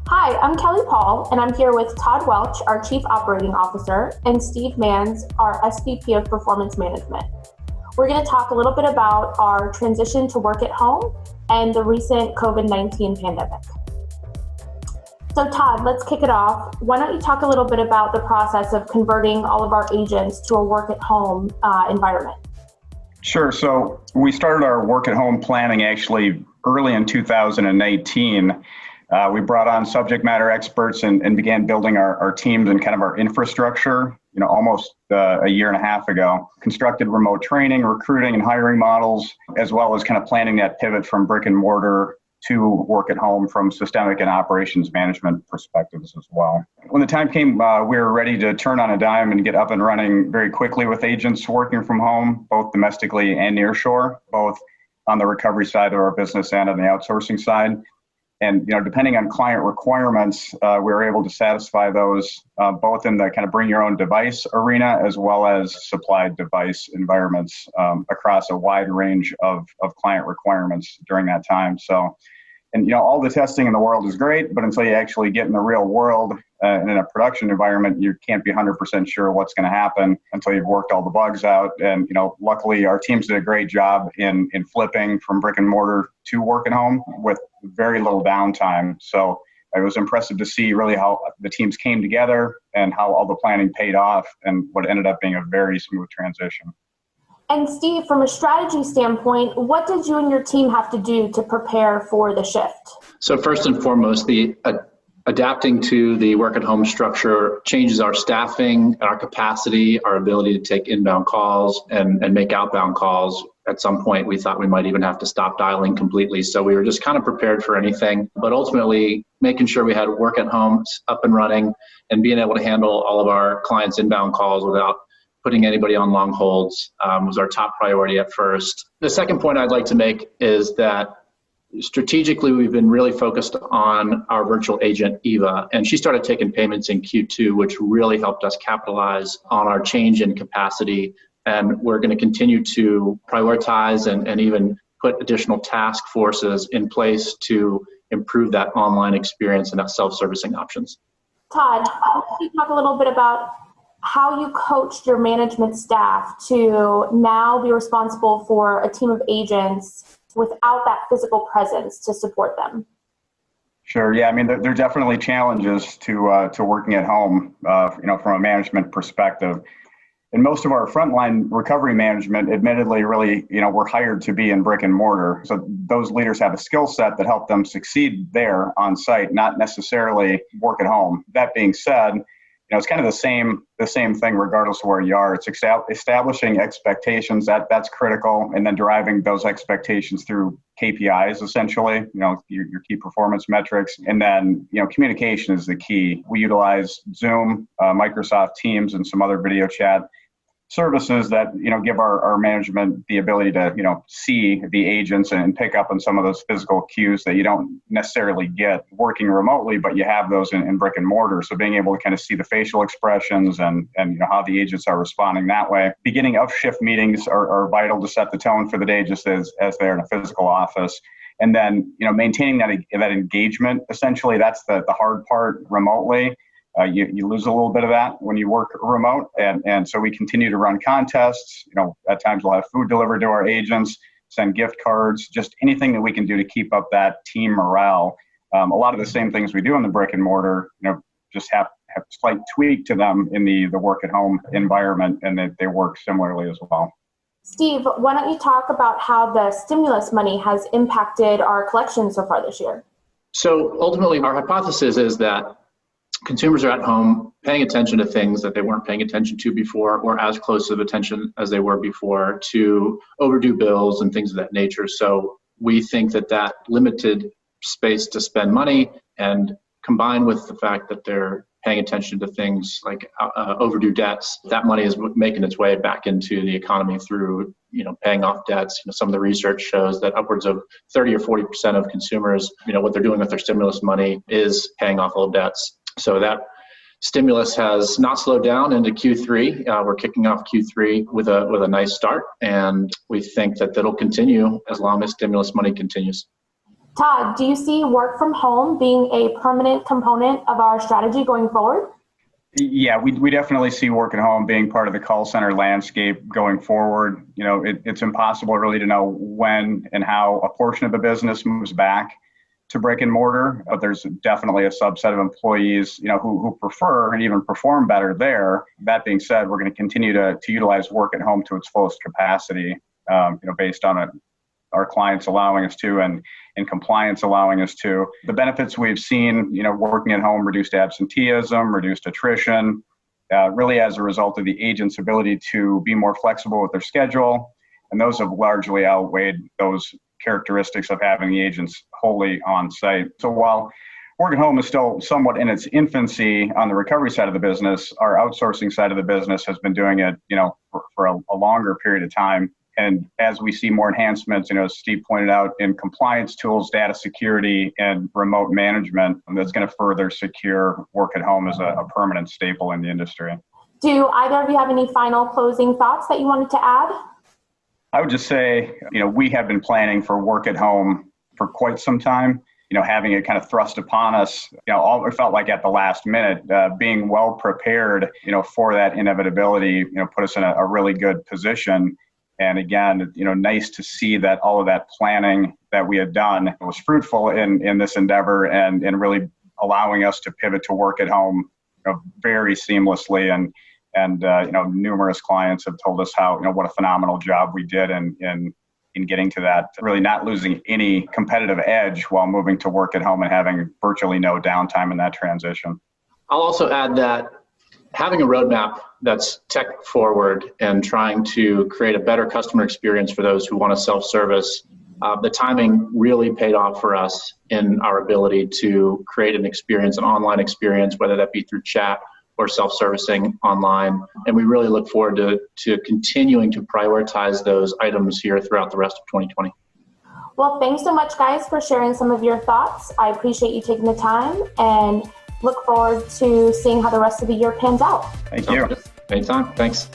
Hi, I'm Kelly Paul, and I'm here with Todd Welch, our Chief Operating Officer, and Steve Manns, our SVP of Performance Management. We're going to talk a little bit about our transition to work at home and the recent COVID-19 pandemic. So Todd, let's kick it off. Why don't you talk a little bit about the process of converting all of our agents to a work at home environment? Sure. So we started our work at home planning actually early in 2018. We brought on subject matter experts and began building our teams and kind of our infrastructure, almost a year and a half ago. Constructed remote training, recruiting, and hiring models, as well as kind of planning that pivot from brick and mortar to work at home from systemic and operations management perspectives as well. When the time came, we were ready to turn on a dime and get up and running very quickly with agents working from home, both domestically and nearshore, both on the recovery side of our business and on the outsourcing side. And depending on client requirements, we were able to satisfy those both in the kind of bring your own device arena as well as supplied device environments across a wide range of client requirements during that time. So, and all the testing in the world is great, but until you actually get in the real world and in a production environment, you can't be 100% sure what's going to happen until you've worked all the bugs out. And luckily our teams did a great job in flipping from brick and mortar to work at home with very little downtime. So it was impressive to see really how the teams came together and how all the planning paid off and what ended up being a very smooth transition. And Steve, from a strategy standpoint, what did you and your team have to do to prepare for the shift? So first and foremost, the adapting to the work at home structure changes our staffing, our capacity, our ability to take inbound calls and make outbound calls. At some point, we thought we might even have to stop dialing completely. So we were just kind of prepared for anything, but ultimately making sure we had work at home up and running and being able to handle all of our clients' inbound calls without putting anybody on long holds was our top priority at first. The second point I'd like to make is that strategically, we've been really focused on our virtual agent, Eva, and she started taking payments in Q2, which really helped us capitalize on our change in capacity. And we're going to continue to prioritize and even put additional task forces in place to improve that online experience and that self-servicing options. Todd, can you talk a little bit about how you coached your management staff to now be responsible for a team of agents without that physical presence to support them? Sure. Yeah. I mean, there are definitely challenges to working at home, from a management perspective. And most of our frontline recovery management, admittedly, really, we're hired to be in brick and mortar. So those leaders have a skill set that help them succeed there on site, not necessarily work at home. That being said, it's kind of the same thing regardless of where you are. It's establishing expectations, that's critical, and then deriving those expectations through KPIs, essentially, your key performance metrics. And then, communication is the key. We utilize Zoom, Microsoft Teams, and some other video chat services that, give our management the ability to, see the agents and pick up on some of those physical cues that you don't necessarily get working remotely, but you have those in brick and mortar. So being able to kind of see the facial expressions and how the agents are responding that way. Beginning of shift meetings are vital to set the tone for the day, just as they're in a physical office. And then, maintaining that engagement, essentially, that's the hard part remotely. You lose a little bit of that when you work remote. And so we continue to run contests. At times we'll have food delivered to our agents, send gift cards, just anything that we can do to keep up that team morale. A lot of the same things we do in the brick and mortar, just have a slight tweak to them in the work at home environment, and they work similarly as well. Steve, why don't you talk about how the stimulus money has impacted our collections so far this year? So ultimately, our hypothesis is that consumers are at home paying attention to things that they weren't paying attention to before, or as close of attention as they were before to overdue bills and things of that nature. So we think that limited space to spend money, and combined with the fact that they're paying attention to things like overdue debts, that money is making its way back into the economy through paying off debts. Some of the research shows that upwards of 30 or 40% of consumers, what they're doing with their stimulus money is paying off old debts. So that stimulus has not slowed down into Q3. We're kicking off Q3 with a nice start, and we think that that'll continue as long as stimulus money continues. Todd, do you see work from home being a permanent component of our strategy going forward? Yeah, we definitely see work at home being part of the call center landscape going forward. It's impossible really to know when and how a portion of the business moves back to brick and mortar, but there's definitely a subset of employees, who prefer and even perform better there. That being said, we're going to continue to utilize work at home to its fullest capacity, based on it, our clients allowing us to and compliance allowing us to. The benefits we've seen, working at home, reduced absenteeism, reduced attrition, really as a result of the agent's ability to be more flexible with their schedule. And those have largely outweighed those characteristics of having the agents wholly on site. So while work at home is still somewhat in its infancy on the recovery side of the business, our outsourcing side of the business has been doing it, for a longer period of time. And as we see more enhancements, as Steve pointed out, in compliance tools, data security, and remote management, that's going to further secure work at home as a permanent staple in the industry. Do either of you have any final closing thoughts that you wanted to add? I would just say, we have been planning for work at home for quite some time. Having it kind of thrust upon us, it felt like at the last minute, being well prepared, for that inevitability, put us in a really good position. And again, nice to see that all of that planning that we had done was fruitful in this endeavor and really allowing us to pivot to work at home very seamlessly. And numerous clients have told us how, what a phenomenal job we did in getting to that, really not losing any competitive edge while moving to work at home and having virtually no downtime in that transition. I'll also add that having a roadmap that's tech forward and trying to create a better customer experience for those who want to self-service, the timing really paid off for us in our ability to create an online experience, whether that be through chat or self-servicing online. And we really look forward to continuing to prioritize those items here throughout the rest of 2020. Well, thanks so much, guys, for sharing some of your thoughts. I appreciate you taking the time and look forward to seeing how the rest of the year pans out. Thank you. Anytime. Thanks.